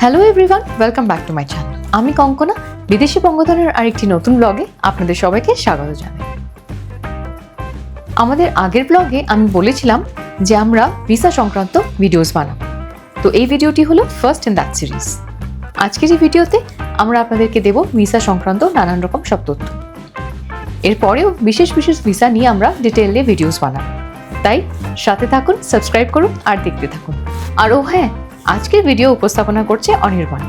Hello everyone, welcome back to my channel. আমি কঙ্কনা, বিদেশি বঙ্গধরের আরেকটি নতুন ব্লগে আপনাদের সবাইকে স্বাগত জানাই। আমাদের আগের ব্লগে আমি বলেছিলাম যে আমরা ভিসা সংক্রান্ত ভিডিওস বানাবো, তো এই ভিডিওটি হলো ফার্স্ট ইন দ্যাট সিরিজ। আজকের এই ভিডিওতে আমরা আপনাদেরকে দেব ভিসা সংক্রান্ত নানান রকম সব তথ্য। এরপরেও বিশেষ বিশেষ ভিসা নিয়ে আমরা ডিটেইলে ভিডিওস বানাবো, তাই সাথে থাকুন, সাবস্ক্রাইব করুন আর দেখতে থাকুন। আর ও হ্যাঁ, আজকের ভিডিও উপস্থাপনা করছে অনির্বাণ।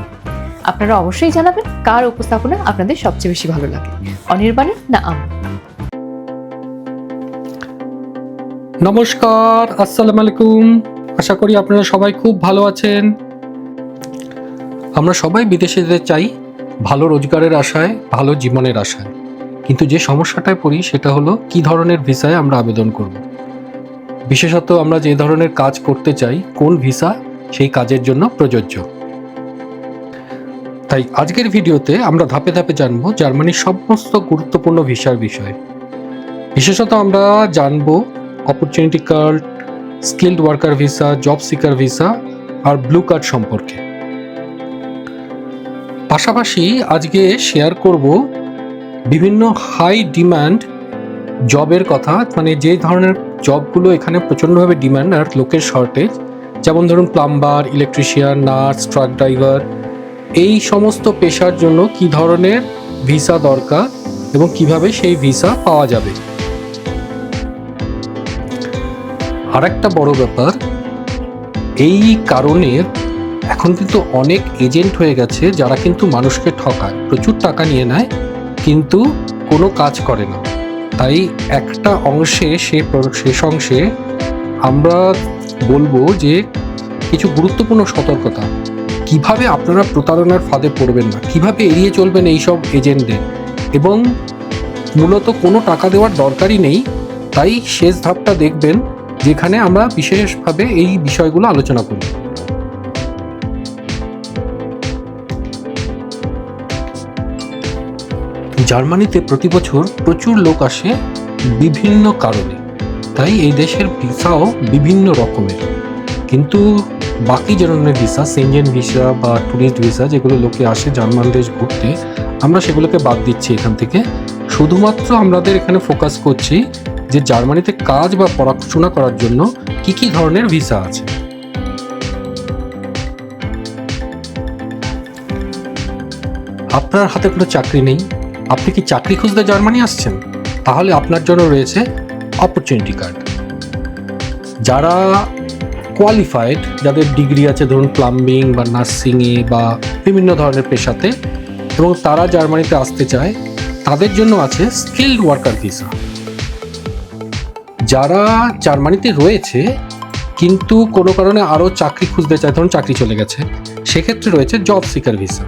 আপনারা অবশ্যই জানাবেন কার উপস্থাপনা আপনাদের সবচেয়ে বেশি ভালো লাগে, অনির্বাণের না আমার। নমস্কার, আসসালামু আলাইকুম। আশা করি আপনারা সবাই খুব ভালো আছেন। আমরা সবাই বিদেশে যেতে চাই ভালো রোজগারের আশায়, ভালো জীবনের আশায়। কিন্তু যে সমস্যাটায় পড়ি সেটা হলো কি ধরনের ভিসায় আমরা আবেদন করব। বিশেষত আমরা যে ধরনের কাজ করতে চাই, কোন ভিসা সেই কাজের জন্য প্রযোজ্য। তাই আজকের ভিডিওতে আমরা ধাপে ধাপে জানব জার্মানির সমস্ত গুরুত্বপূর্ণ ভিসার বিষয়। বিশেষত আমরা জানব opportunity card, skilled worker visa, job seeker visa আর ব্লু কার্ড সম্পর্কে। পাশাপাশি আজকে শেয়ার করব বিভিন্ন হাই ডিমান্ড জবের কথা, মানে যে ধরনের জবগুলো এখানে প্রচণ্ডভাবে ডিমান্ড আর লোকের শর্টেজ, যেমন ধরুন plumber, electrician, nurse, truck driver, এই সমস্ত পেশার জন্য কি ধরনের ভিসা দরকার এবং কিভাবে সেই ভিসা পাওয়া যাবে। আর একটা বড় ব্যাপার, এই কারণে এখন কিন্তু অনেক এজেন্ট হয়ে গেছে যারা কিন্তু মানুষকে ঠকায়, প্রচুর টাকা নিয়ে নেয় কিন্তু কোনো কাজ করে না। তাই একটা অংশে শেষ অংশে আমরা বলবো যে কিছু গুরুত্বপূর্ণ সতর্কতা, কিভাবে আপনারা প্রতারণার ফাঁদে পড়বেন না, কিভাবে এড়িয়ে চলবেন এইসব এজেন্টদের, এবং মূলত কোনো টাকা দেওয়ার দরকারই নেই। তাই শেষ ধাপটা দেখবেন, যেখানে আমরা বিশেষভাবে এই বিষয়গুলো আলোচনা করি। জার্মানিতে প্রতি বছর প্রচুর লোক আসে বিভিন্ন কারণে, তাই এই দেশের ভিসাও বিভিন্ন রকমের। কিন্তু বাকি ধরনের ভিসা, সেনজেন ভিসা বা ট্যুরিস্ট ভিসা, যেগুলো লোকে আসে জার্মান দেশ ঘুরতে, আমরা সেগুলোকে বাদ দিচ্ছি এখান থেকে। শুধুমাত্র আমাদের এখানে ফোকাস করছি যে জার্মানিতে কাজ বা পড়াশোনা করার জন্য কি কি ধরনের ভিসা আছে। আপনার হাতে কোনো চাকরি নেই, আপনি কি চাকরি খুঁজতে জার্মানি আসছেন? তাহলে আপনার জন্য রয়েছে অপরচুনিটি কার্ড। যারা কোয়ালিফাইড, যাদের ডিগ্রি আছে ধরুন প্লাম্বিং বা নার্সিংয়ে বা বিভিন্ন ধরনের পেশাতে, এবং তারা জার্মানিতে আসতে চায়, তাদের জন্য আছে স্কিলড ওয়ার্কার ভিসা। যারা জার্মানিতে রয়েছে কিন্তু কোনো কারণে আরও চাকরি খুঁজতে চায়, ধরুন চাকরি চলে গেছে, সেক্ষেত্রে রয়েছে জব সিকার ভিসা।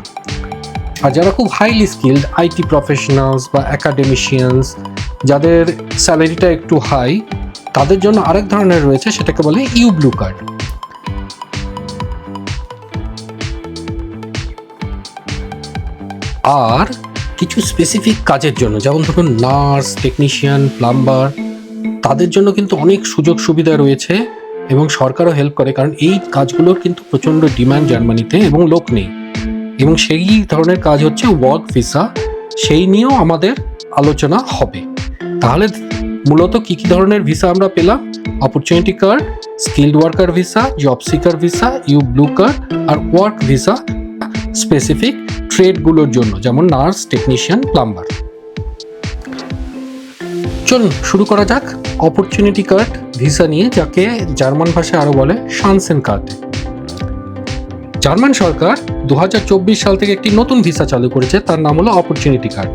আর যারা খুব হাইলি স্কিলড, আইটি প্রফেশনালস বা অ্যাকাডেমিশিয়ানস, যাদের স্যালারিটা একটু হাই, তাদের জন্য আরেক ধরনের রয়েছে, সেটাকে বলে ইউ ব্লু কার্ড। আর কিছু স্পেসিফিক কাজের জন্য, যেমন ধরুন নার্স, টেকনিশিয়ান, প্লাম্বার, তাদের জন্য কিন্তু অনেক সুযোগ সুবিধা রয়েছে এবং সরকারও হেল্প করে, কারণ এই কাজগুলোর কিন্তু প্রচণ্ড ডিমান্ড জার্মানিতে এবং লোক নেই। এবং সেই ধরনের কাজ হচ্ছে ওয়ার্ক ভিসা, সেই নিয়েও আমাদের আলোচনা হবে। তাহলে মূলত কি কি ধরনের ভিসা আমরা পেলাম? Opportunity card, skilled worker visa, job seeker visa, EU blue card আর ওয়ার্ক ভিসা স্পেসিফিক ট্রেডগুলোর জন্য, যেমন নার্স, টেকনিশিয়ান, প্লাম্বার। চলুন শুরু করা যাক অপরচুনিটি কার্ড ভিসা নিয়ে, যাকে জার্মান ভাষায় আরও বলে শানসেন কার্ড। জার্মান সরকার 2024 সাল থেকে একটি নতুন ভিসা চালু করেছে, তার নাম হলো অপরচুনিটি কার্ড।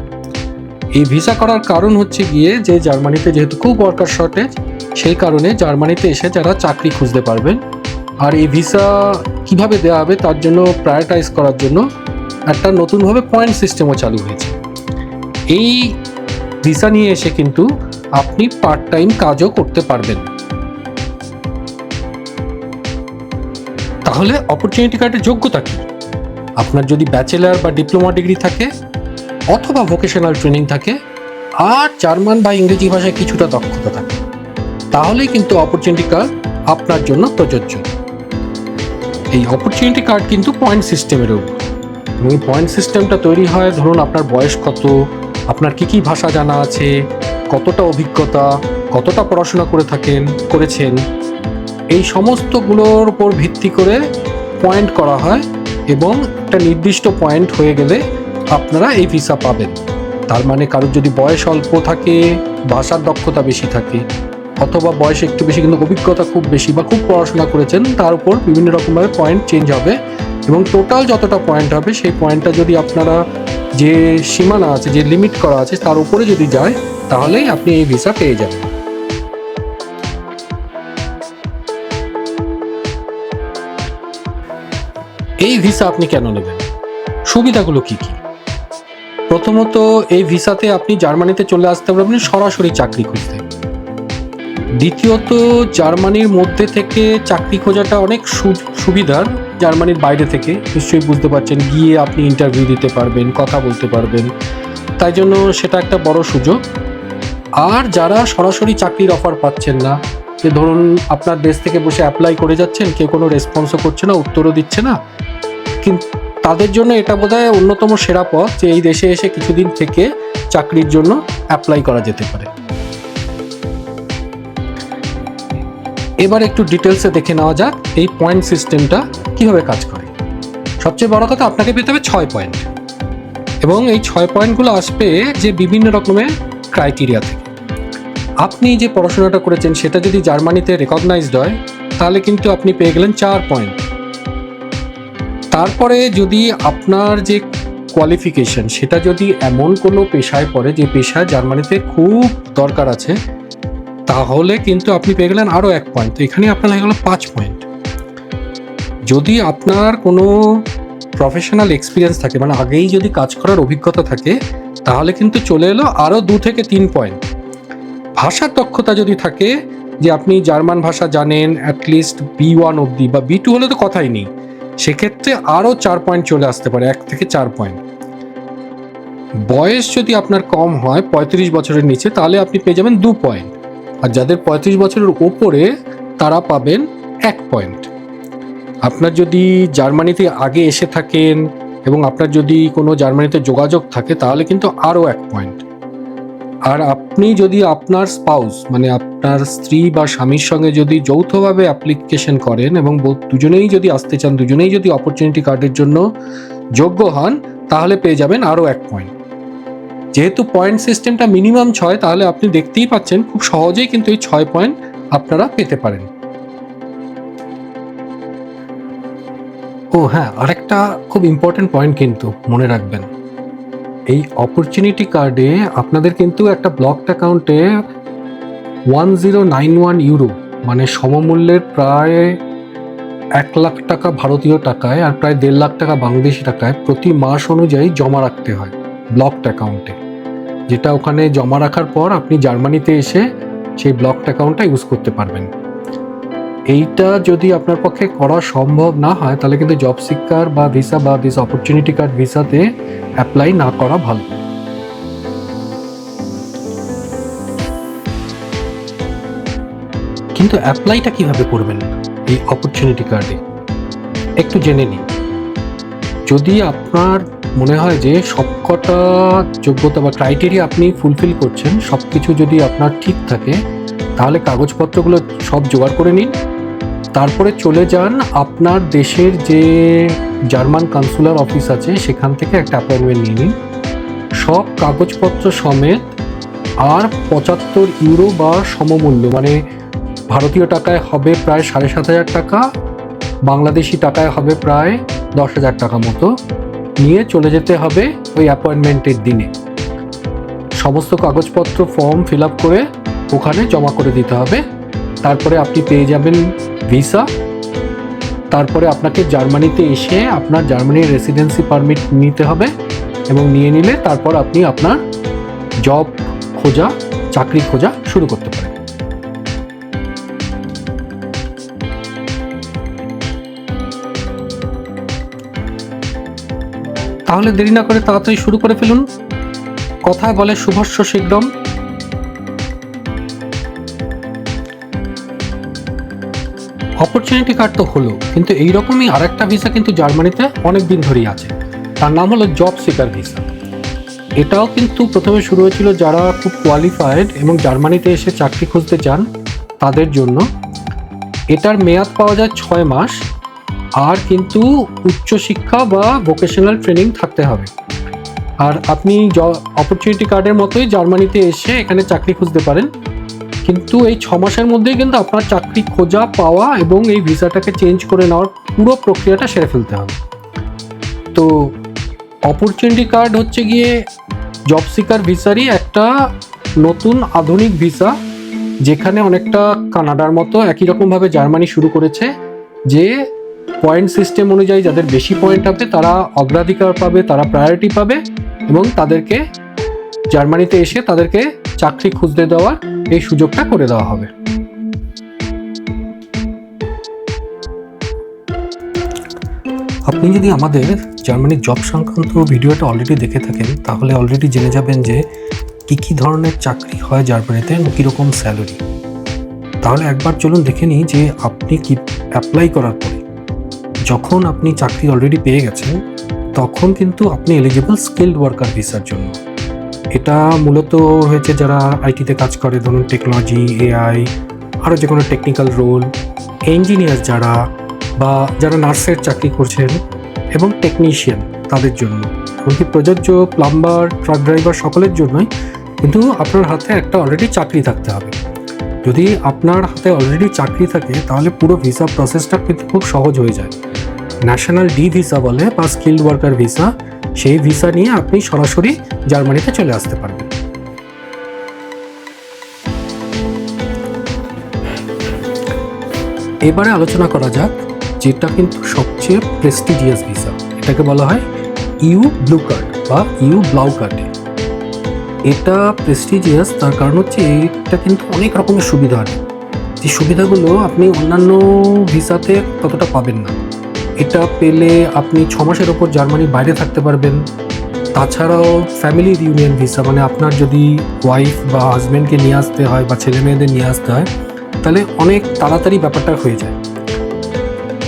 এই ভিসা করার কারণ হচ্ছে গিয়ে যে জার্মানিতে যেহেতু খুব ওয়ার্কার শর্টেজ, সেই কারণে জার্মানিতে এসে যারা চাকরি খুঁজতে পারবেন। আর এই ভিসা কিভাবে দেওয়া হবে তার জন্য প্রায়োরিটাইজ করার জন্য একটা নতুনভাবে পয়েন্ট সিস্টেমও চালু হয়েছে। এই ভিসা নিয়ে এসে কিন্তু আপনি পার্ট টাইম কাজও করতে পারবেন। তাহলে অপরচুনিটি কার্ডের যোগ্যতা কি? আপনার যদি ব্যাচেলার বা ডিপ্লোমা ডিগ্রি থাকে অথবা ভোকেশনাল ট্রেনিং থাকে আর জার্মান বা ইংরেজি ভাষায় কিছুটা দক্ষতা থাকে, তাহলেই কিন্তু অপরচুনিটি কার্ড আপনার জন্য প্রযোজ্য। এই অপরচুনিটি কার্ড কিন্তু পয়েন্ট সিস্টেমের উপর। এই পয়েন্ট সিস্টেমটা তৈরি হয় ধরুন আপনার বয়স কত, আপনার কি কি ভাষা জানা আছে, কতটা অভিজ্ঞতা, কতটা পড়াশোনা করেছেন, এই সমস্তগুলোর উপর ভিত্তি করে পয়েন্ট করা হয় এবং একটা নির্দিষ্ট পয়েন্ট হয়ে গেলে আপনারা এই ভিসা পাবেন। তার মানে কারোর যদি বয়স অল্প থাকে, ভাষার দক্ষতা বেশি থাকে, অথবা বয়স একটু বেশি কিন্তু অভিজ্ঞতা খুব বেশি বা খুব পড়াশোনা করেছেন, তার উপর বিভিন্ন রকমভাবে পয়েন্ট চেঞ্জ হবে এবং টোটাল যতটা পয়েন্ট হবে সেই পয়েন্টটা যদি আপনারা যে সীমানা আছে, যে লিমিট করা আছে তার উপরে যদি যায়, তাহলেই আপনি এই ভিসা পেয়ে যাবেন। এই ভিসা আপনি কেন নেবেন? সুবিধাগুলো কি কি? প্রথমত, এই ভিসাতে আপনি জার্মানিতে চলে আসতে পারবেন সরাসরি চাকরি খুঁজতে। দ্বিতীয়ত, জার্মানির মধ্যে থেকে চাকরি খোঁজাটা অনেক সুবিধার জার্মানির বাইরে থেকে, নিশ্চয়ই বুঝতে পারছেন, গিয়ে আপনি ইন্টারভিউ দিতে পারবেন, কথা বলতে পারবেন, তাই জন্য সেটা একটা বড় সুযোগ। আর যারা সরাসরি চাকরির অফার পাচ্ছেন না, যে ধরুন আপনার দেশ থেকে বসে অ্যাপ্লাই করে যাচ্ছেন, কেউ কোনো রেসপন্সও করছে না, উত্তরও দিচ্ছে না, কিন্তু তাদের জন্য এটা বোধহয় অন্যতম সেরা পথ যে এই দেশে এসে কিছুদিন থেকে চাকরির জন্য অ্যাপ্লাই করা যেতে পারে। এবার একটু ডিটেলসে দেখে নেওয়া যাক এই পয়েন্ট সিস্টেমটা কিভাবে কাজ করে। সবচেয়ে বড় কথা, আপনাকে পেতে হবে 6 পয়েন্ট এবং এই 6 পয়েন্টগুলো আসবে যে বিভিন্ন রকমের ক্রাইটেরিয়া থেকে। আপনি যে পড়াশোনাটা করেছেন সেটা যদি জার্মানিতে রেকগনাইজড হয়, তাহলে কিন্তু আপনি পেয়ে গেলেন 4 পয়েন্ট। তারপরে যদি আপনার যে কোয়ালিফিকেশন সেটা যদি এমন কোনো পেশায় পড়ে যে পেশায় জার্মানিতে খুব দরকার আছে, তাহলে কিন্তু আপনি পেয়ে গেলেন আরও 1 পয়েন্ট। তো এখানে আপনার হয়ে গেল 5 পয়েন্ট। যদি আপনার কোনো প্রফেশনাল এক্সপিরিয়েন্স থাকে, মানে আগেই যদি কাজ করার অভিজ্ঞতা থাকে, তাহলে কিন্তু চলে এলো আরও 2 থেকে 3 পয়েন্ট। ভাষার দক্ষতা যদি থাকে, যে আপনি জার্মান ভাষা জানেন অ্যাটলিস্ট B1 অবধি বা B2 হলে তো কথাই নেই, সেক্ষেত্রে আরও 4 পয়েন্ট চলে আসতে পারে, 1 থেকে 4 পয়েন্ট। বয়স যদি আপনার কম হয়, 35 বছরের নিচে, তাহলে আপনি পেয়ে যাবেন 2 পয়েন্ট। আর যাদের 35 বছরের ওপরে তারা পাবেন 1 পয়েন্ট। আপনার যদি জার্মানিতে আগে এসে থাকেন এবং আপনার যদি কোনো জার্মানিতে যোগাযোগ থাকে, তাহলে কিন্তু আরও 1 পয়েন্ট। আর আপনি যদি আপনার স্পাউস, মানে আপনার স্ত্রী বা স্বামীর সঙ্গে যদি যৌথভাবে অ্যাপ্লিকেশন করেন এবং দুজনেই যদি আসতে চান, দুজনেই যদি অপরচুনিটি কার্ডের জন্য যোগ্য হন, তাহলে পেয়ে যাবেন আরও 1 পয়েন্ট। যেহেতু পয়েন্ট সিস্টেমটা মিনিমাম 6, তাহলে আপনি দেখতেই পাচ্ছেন খুব সহজেই কিন্তু এই 6 পয়েন্ট আপনারা পেতে পারেন। ও হ্যাঁ, আরেকটা খুব ইম্পর্টেন্ট পয়েন্ট কিন্তু মনে রাখবেন, এই অপরচুনিটি কার্ডে আপনাদের কিন্তু একটা ব্লকড অ্যাকাউন্টে 1091 ইউরো, মানে সমমূল্যের প্রায় 1 লাখ টাকা ভারতীয় টাকায় আর প্রায় 1.5 লাখ টাকা বাংলাদেশি টাকায় প্রতি মাস অনুযায়ী জমা রাখতে হয় ব্লকড অ্যাকাউন্টে, যেটা ওখানে জমা রাখার পর আপনি জার্মানিতে এসে সেই ব্লকড অ্যাকাউন্টটা ইউজ করতে পারবেন। এইটা যদি আপনার পক্ষে করা সম্ভব না হয়, তাহলে কিন্তু জব সিকার বা ভিসা বা দিস অপরচুনিটি কার্ড ভিসাতে অ্যাপ্লাই না করা ভালো। কিন্তু অ্যাপ্লাইটা কিভাবে করবেন এই অপরচুনিটি কার্ডে একটু জেনে নিন। যদি আপনার মনে হয় যে সবকটা যোগ্যতা বা ক্রাইটেরিয়া আপনি ফুলফিল করছেন, সব কিছু যদি আপনার ঠিক থাকে, তাহলে কাগজপত্রগুলো সব জোগাড় করে নিন। তারপরে চলে যান আপনার দেশের যে জার্মান কনসুলার অফিস আছে সেখান থেকে একটা অ্যাপয়েন্টমেন্ট নিয়ে নিন, সব কাগজপত্র সমেত। আর 75 ইউরো বা সমমূল্য, মানে ভারতীয় টাকায় হবে প্রায় 7,500 টাকা, বাংলাদেশি টাকায় হবে প্রায় 10,000 টাকা মতো, নিয়ে চলে যেতে হবে ওই অ্যাপয়েন্টমেন্টের দিনে। সমস্ত কাগজপত্র ফর্ম ফিল আপ করে ওখানে জমা করে দিতে হবে। তারপরে আপনি পেয়ে যাবেন ভিসা। তারপরে আপনাকে জার্মানিতে এসে আপনার জার্মানির রেসিডেন্সি পারমিট নিতে হবে এবং নিয়ে নিলে তারপর আপনি আপনার জব খোঁজা, চাকরি খোঁজা শুরু করতে পারেন। তাহলে দেরি না করে তাড়াতাড়ি শুরু করে ফেলুন। কথায় বলে শুভস্য শীঘ্রম। অপরচুনিটি কার্ড তো হলো, কিন্তু এইরকমই আরেকটা ভিসা কিন্তু জার্মানিতে অনেক দিন ধরেই আছে, তার নাম হলো জব সিকার ভিসা। এটাও কিন্তু প্রথমে শুরু হয়েছিল যারা খুব কোয়ালিফাইড এবং জার্মানিতে এসে চাকরি খুঁজতে চান তাদের জন্য। এটার মেয়াদ পাওয়া যায় 6 মাস, আর কিন্তু উচ্চশিক্ষা বা ভোকেশনাল ট্রেনিং থাকতে হবে। আর আপনি অপরচুনিটি কার্ডের মতোই জার্মানিতে এসে এখানে চাকরি খুঁজতে পারেন, কিন্তু এই 6 মাসের মধ্যেই কিন্তু আপনার চাকরি খোঁজা, পাওয়া এবং এই ভিসাটাকে চেঞ্জ করে নেওয়ার পুরো প্রক্রিয়াটা সেরে ফেলতে হবে। তো অপরচুনিটি কার্ড হচ্ছে গিয়ে জব সিকার ভিসারই একটা নতুন আধুনিক ভিসা, যেখানে অনেকটা কানাডার মতো একই রকমভাবে জার্মানি শুরু করেছে যে পয়েন্ট সিস্টেম অনুযায়ী যাদের বেশি পয়েন্ট হবে তারা অগ্রাধিকার পাবে, তারা প্রায়োরিটি পাবে এবং তাদেরকে জার্মানিতে এসে তাদেরকে চাকরি খুঁজতে দেওয়ার এই সুযোগটা করে দেওয়া হবে। আপনি যদি আমাদের জার্মানির জব সংক্রান্ত ভিডিওটা অলরেডি দেখে থাকেন তাহলে অলরেডি জেনে যাবেন যে কী ধরনের চাকরি হয় জার্মানিতে এবং কীরকম স্যালারি। তাহলে একবার চলুন দেখে নিই যে আপনি কি অ্যাপ্লাই করার পরে যখন আপনি চাকরি অলরেডি পেয়ে গেছেন তখন কিন্তু আপনি এলিজিবল স্কিলড ওয়ার্কার ভিসার জন্য। এটা মূলত হয়েছে যারা আইটিতে কাজ করে, ধরুন টেকনোলজি, এআই, আরও যে কোনো টেকনিক্যাল রোল, ইঞ্জিনিয়ার যারা বা যারা নার্সের চাকরি করছেন এবং টেকনিশিয়ান তাদের জন্য, এমনকি প্রযোজ্য প্লাম্বার, ট্রাক ড্রাইভার সকলের জন্যই কিন্তু আপনার হাতে একটা অলরেডি চাকরি থাকতে হবে। যদি আপনার হাতে অলরেডি চাকরি থাকে তাহলে পুরো ভিসা প্রসেসটা কিন্তু খুব সহজ হয়ে যায়। ন্যাশনাল ডি ভিসা বলে বা স্কিলড ওয়ার্কার ভিসা, সেই ভিসা নিয়ে আপনি সরাসরি জার্মানিতে চলে আসতে পারবেন। এবারে আলোচনা করা যাক যেটা কিন্তু সবচেয়ে প্রেস্টিজিয়াস ভিসা, এটাকে বলা হয় ইউ ব্লু কার্ড বা ইউ ব্লাউ কার্ড। এটা প্রেস্টিজিয়াস তার কারণ হচ্ছে এটা কিন্তু অনেক রকমের সুবিধা আছে, যে সুবিধাগুলো আপনি অন্যান্য ভিসাতে ততটা পাবেন না। এটা পেলে আপনি 6 মাসের ওপর জার্মানির বাইরে থাকতে পারবেন। তাছাড়াও ফ্যামিলি রিউনিয়ন ভিসা, মানে আপনার যদি ওয়াইফ বা হাজব্যান্ডকে নিয়ে আসতে হয় বা ছেলে মেয়েদের নিয়ে আসতে হয় তাহলে অনেক তাড়াতাড়ি ব্যাপারটা হয়ে যায়।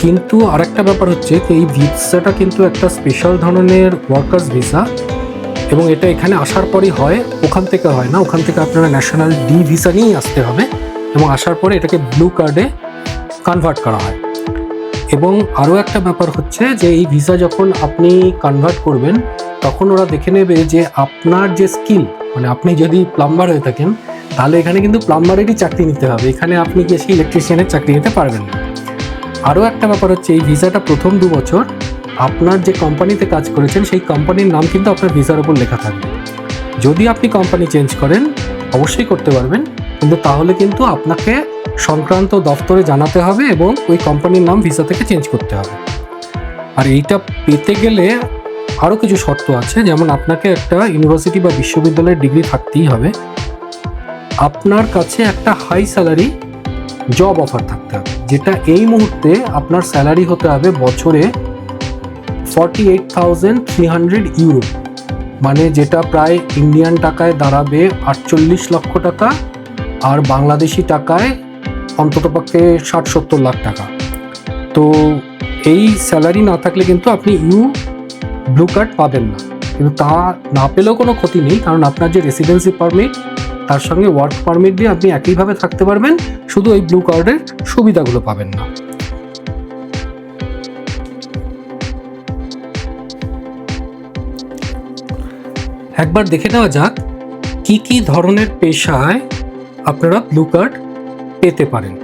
কিন্তু আরেকটা ব্যাপার হচ্ছে এই ভিসাটা কিন্তু একটা স্পেশাল ধরনের ওয়ার্কার্স ভিসা এবং এটা এখানে আসার পরই হয়, ওখান থেকে হয় না। ওখান থেকে আপনারা ন্যাশনাল ডি ভিসা নিয়েই আসতে হবে এবং আসার পরে এটাকে ব্লু কার্ডে কনভার্ট করা হয়। এবং আরও একটা ব্যাপার হচ্ছে যে এই ভিসা যখন আপনি কনভার্ট করবেন তখন ওরা দেখে নেবে যে আপনার যে স্কিল, মানে আপনি যদি প্লাম্বার হয়ে থাকেন তাহলে এখানে কিন্তু প্লাম্বারেরই চাকরি নিতে হবে, এখানে আপনি গিয়ে সেই ইলেকট্রিশিয়ানের চাকরি নিতে পারবেন না। আরও একটা ব্যাপার হচ্ছে এই ভিসাটা প্রথম 2 বছর আপনার যে কোম্পানিতে কাজ করেছেন সেই কোম্পানির নাম কিন্তু আপনার ভিসার উপর লেখা থাকবে। যদি আপনি কোম্পানি চেঞ্জ করেন অবশ্যই করতে পারবেন, কিন্তু তাহলে কিন্তু আপনাকে সংক্রান্ত দপ্তরে জানাতে হবে এবং ওই কোম্পানির নাম ভিসা থেকে চেঞ্জ করতে হবে। আর এইটা পেতে গেলে আরও কিছু শর্ত আছে, যেমন আপনাকে একটা ইউনিভার্সিটি বা বিশ্ববিদ্যালয়ের ডিগ্রি থাকতেই হবে, আপনার কাছে একটা হাই স্যালারি জব অফার থাকতে হবে, যেটা এই মুহূর্তে আপনার স্যালারি হতে হবে বছরে 48,300 ইউরো, মানে যেটা প্রায় ইন্ডিয়ান টাকায় দাঁড়াবে 48 লক্ষ টাকা, আর বাংলাদেশি টাকায় অন্ততপক্ষে 60-70 লাখ টাকা। তো এই স্যালারি না থাকলে কিন্তু আপনি ইউ ব্লু কার্ড পাবেন না। কিন্তু তা না পেলেও কোনো ক্ষতি নেই, কারণ আপনার যে রেসিডেন্সি পারমিট তার সঙ্গে ওয়ার্ক পারমিট দিয়ে আপনি একইভাবে থাকতে পারবেন, শুধু এই ব্লু কার্ডের সুবিধাগুলো পাবেন না। একবার দেখে নেওয়া যাক কি কি ধরনের পেশায় আপনারা ব্লু কার্ড পেতে পারেন।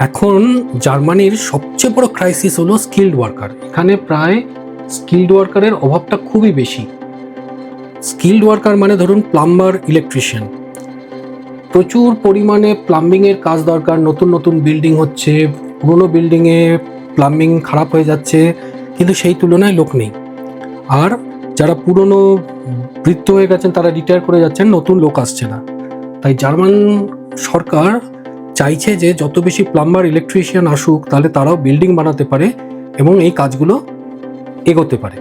এখন জার্মানির সবচেয়ে বড় ক্রাইসিস হলো স্কিলড ওয়ার্কার। এখানে প্রায় স্কিলড ওয়ার্কারের অভাবটা খুবই বেশি। স্কিলড ওয়ার্কার মানে ধরুন প্লাম্বার, ইলেকট্রিশিয়ান, প্রচুর পরিমাণে প্লাম্বিংয়ের কাজ দরকার। নতুন নতুন বিল্ডিং হচ্ছে, পুরোনো বিল্ডিংয়ে প্লাম্বিং খারাপ হয়ে যাচ্ছে, কিন্তু সেই তুলনায় লোক নেই। আর যারা পুরনো বৃদ্ধ হয়ে গেছেন তারা রিটায়ার করে যাচ্ছেন, নতুন লোক আসছে না। তাই জার্মান সরকার চাইছে যে যত বেশি প্লাম্বার, ইলেকট্রিশিয়ান আসুক তাহলে তারাও বিল্ডিং বানাতে পারে এবং এই কাজগুলো এগোতে পারে।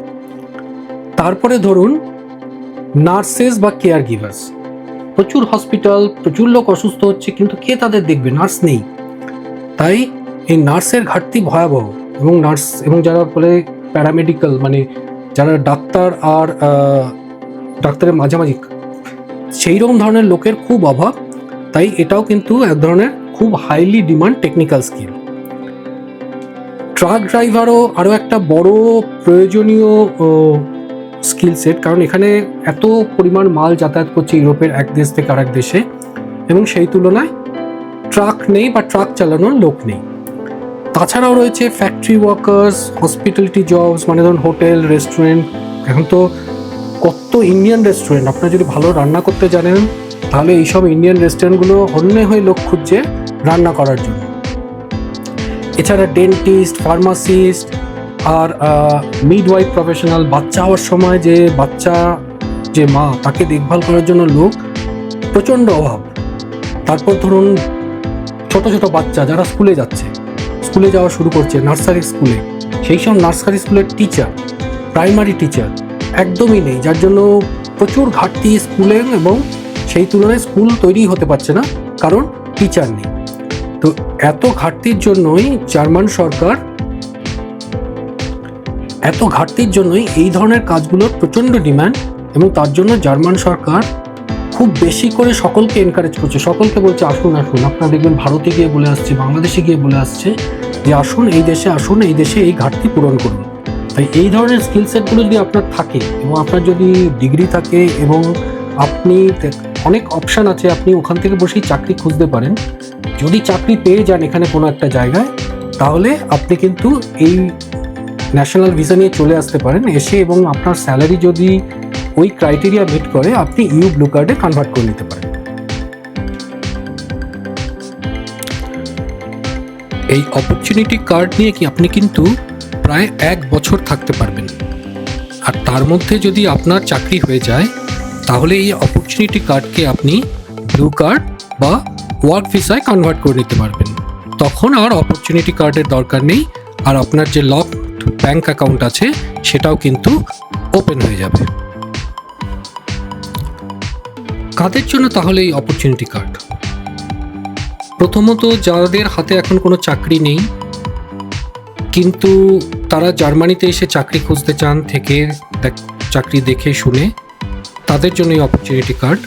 তারপরে ধরুন নার্সেস বা কেয়ার গিভার্স, প্রচুর হসপিটাল, প্রচুর লোক অসুস্থ হচ্ছে, কিন্তু কে তাদের দেখবে? নার্স নেই। তাই এই নার্সের ঘাটতি ভয়াবহ, এবং নার্স এবং যারা বলে প্যারামেডিক্যাল, মানে যারা ডাক্তার আর ডাক্তারের মাঝামাঝি সেই রকম ধরনের লোকের খুব অভাব। তাই এটাও কিন্তু এক ধরনের খুব highly demand technical skill. Truck ড্রাইভারও আরও একটা বড় প্রয়োজনীয় স্কিল সেট, কারণ এখানে এত পরিমাণ মাল যাতায়াত করছে ইউরোপের এক দেশ থেকে আরেক দেশে, এবং সেই তুলনায় ট্রাক নেই বা ট্রাক চালানোর লোক নেই। তাছাড়াও রয়েছে ফ্যাক্টরি ওয়ার্কার্স, হসপিটালিটি জবস, মানে ধরুন হোটেল, রেস্টুরেন্ট। এখন তো কত ইন্ডিয়ান রেস্টুরেন্ট, আপনারা যদি ভালো রান্না করতে জানেন তাহলে এইসব ইন্ডিয়ান রেস্টুরেন্টগুলো হন্যে হয়ে লোক খুঁজছে রান্না করার জন্য। এছাড়া ডেন্টিস্ট, ফার্মাসিস্ট আর মিডওয়াইফ প্রফেশনাল, বাচ্চা হওয়ার সময় যে মা তাকে দেখভাল করার জন্য লোক প্রচণ্ড অভাব। তারপর ধরুন ছোট ছোট বাচ্চা যারা স্কুলে যাওয়া শুরু করছে, নার্সারি স্কুলে, সেই সব নার্সারি স্কুলের টিচার, প্রাইমারি টিচার একদমই নেই, যার জন্য প্রচুর ঘাটতি স্কুলে, এবং সেই তুলনায় স্কুল তৈরি হতে পারছে না কারণ টিচার নেই। তো এত ঘাটতির জন্যই এই ধরনের কাজগুলোর প্রচণ্ড ডিমান্ড, এবং তার জন্য জার্মান সরকার খুব বেশি করে সকলকে এনকারেজ করছে, সকলকে বলছে আসুন আসুন। আপনারা দেখবেন ভারতে গিয়ে বলে আসছে, বাংলাদেশে গিয়ে বলে আসছে যে আসুন এই দেশে এই ঘাটতি পূরণ করুন। তাই এই ধরনের স্কিল সেটগুলো যদি আপনার থাকে, এবং আপনার যদি ডিগ্রি থাকে, এবং আপনি অনেক অপশান আছে, আপনি ওখান থেকে বসেই চাকরি খুঁজতে পারেন। যদি চাকরি পেয়ে যান এখানে কোনো একটা জায়গায়, তাহলে আপনি কিন্তু এই ন্যাশনাল ভিসা নিয়ে চলে আসতে পারেন এসে, এবং আপনার স্যালারি যদি ওই ক্রাইটেরিয়া মিট করে আপনি ইউ ব্লু কার্ডে কনভার্ট করে নিতে পারেন। এই অপরচুনিটি কার্ড নিয়ে আপনি কিন্তু প্রায় 1 বছর থাকতে পারবেন, আর তার মধ্যে যদি আপনার চাকরি হয়ে যায় তাহলে এই অপরচুনিটি কার্ডকে আপনি ব্লু কার্ড বা ওয়ার্ক ভিসায় কনভার্ট করে নিতে পারবেন। তখন আর অপরচুনিটি কার্ডের দরকার নেই, আর আপনার যে লকড ব্যাংক অ্যাকাউন্ট আছে সেটাও কিন্তু ওপেন হয়ে যাবে। কাদের জন্য তাহলে এই অপরচুনিটি কার্ড? প্রথমত যাদের হাতে এখন কোনো চাকরি নেই, কিন্তু তারা জার্মানিতে এসে চাকরি খুঁজতে চান, থেকে চাকরি দেখে শুনে, তাদের জন্য এই অপরচুনিটি কার্ড।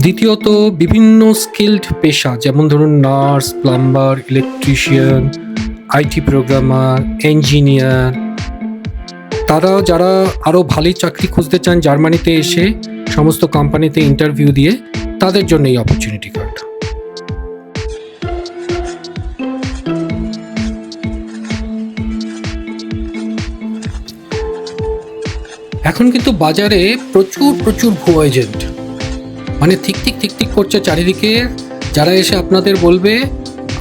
দ্বিতীয়ত বিভিন্ন স্কিলড পেশা, যেমন ধরুন nurse, plumber, electrician, IT programmer, engineer, তারাও যারা আরও ভালো চাকরি খুঁজতে চান জার্মানিতে এসে সমস্ত কোম্পানিতে ইন্টারভিউ দিয়ে, তাদের জন্য এই অপরচুনিটি কার্ড। এখন কিন্তু বাজারে প্রচুর ভুয়ো এজেন্ট, মানে ঠিক করছে চারিদিকে, যারা এসে আপনাদের বলবে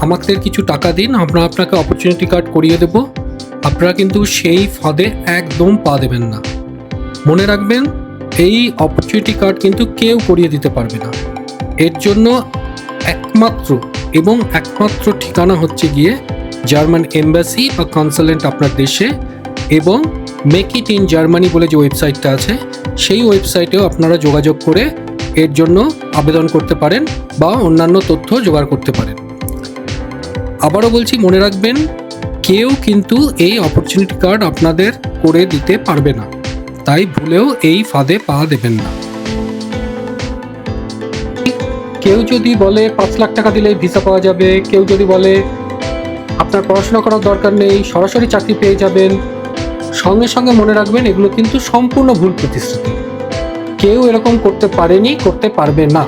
আমাদের কিছু টাকা দিন, আমরা আপনাকে অপরচুনিটি কার্ড করিয়ে দেব। আপনারা কিন্তু সেই ফাঁদে একদম পা দেবেন না। মনে রাখবেন, এই অপরচুনিটি কার্ড কিন্তু কেউ করিয়ে দিতে পারবে না। এর জন্য একমাত্র ঠিকানা হচ্ছে গিয়ে জার্মান এম্বাসি বা কনসালেন্ট আপনার দেশে, এবং মেক ইট ইন জার্মানি বলে যে ওয়েবসাইটটা আছে, সেই ওয়েবসাইটেও আপনারা যোগাযোগ করে এর জন্য আবেদন করতে পারেন বা অন্যান্য তথ্য জোগাড় করতে পারেন। আবারও বলছি, মনে রাখবেন, কেউ কিন্তু এই অপরচুনিটি কার্ড আপনাদের করে দিতে পারবে না, তাই ভুলেও এই ফাঁদে পা দেবেন না। কেউ যদি বলে 5 লাখ টাকা দিলে ভিসা পাওয়া যাবে, কেউ যদি বলে আপনার পড়াশোনা করার দরকার নেই, সরাসরি চাকরি পেয়ে যাবেন, সঙ্গে সঙ্গে মনে রাখবেন এগুলো কিন্তু সম্পূর্ণ ভুল প্রতিশ্রুতি। কেউ এরকম করতে পারেনি, করতে পারবে না।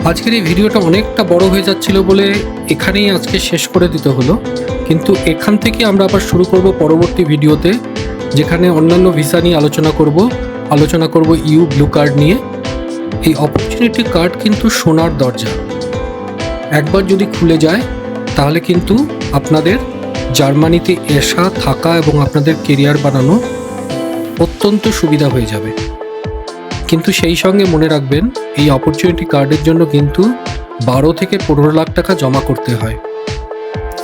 আজকের এই ভিডিওটা অনেকটা বড় হয়ে যাচ্ছিল বলে এখানেই আজকে শেষ করে দিতে হলো, কিন্তু এখান থেকে আমরা আবার শুরু করব পরবর্তী ভিডিওতে, যেখানে অন্যান্য ভিসা নিয়ে আলোচনা করব ইউ ব্লু কার্ড নিয়ে। এই অপরচুনিটি কার্ড কিন্তু সোনার দরজা, একবার যদি খুলে যায় তাহলে কিন্তু আপনাদের জার্মানিতে এসা, থাকা এবং আপনাদের কেরিয়ার বানানো অত্যন্ত সুবিধা হয়ে যাবে। কিন্তু সেই সঙ্গে মনে রাখবেন, এই অপরচুনিটি কার্ডের জন্য কিন্তু 12 থেকে 15 লাখ টাকা জমা করতে হয়।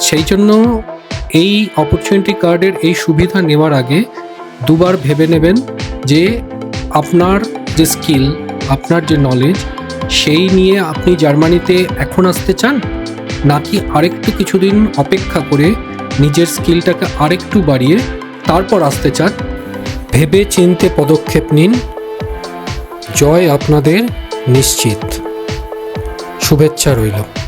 সেই জন্য এই অপরচুনিটি কার্ডের এই সুবিধা নেওয়ার আগে দুবার ভেবে নেবেন যে আপনার যে স্কিল, আপনার যে নলেজ, সেই নিয়ে আপনি জার্মানিতে এখন আসতে চান, নাকি আরেকটু কিছুদিন অপেক্ষা করে নিজের স্কিলটাকে আরেকটু বাড়িয়ে তারপর আসতে চান? ভেবে চিন্তে পদক্ষেপ নিন। জয় আপনাদের নিশ্চিত। শুভেচ্ছা রইল।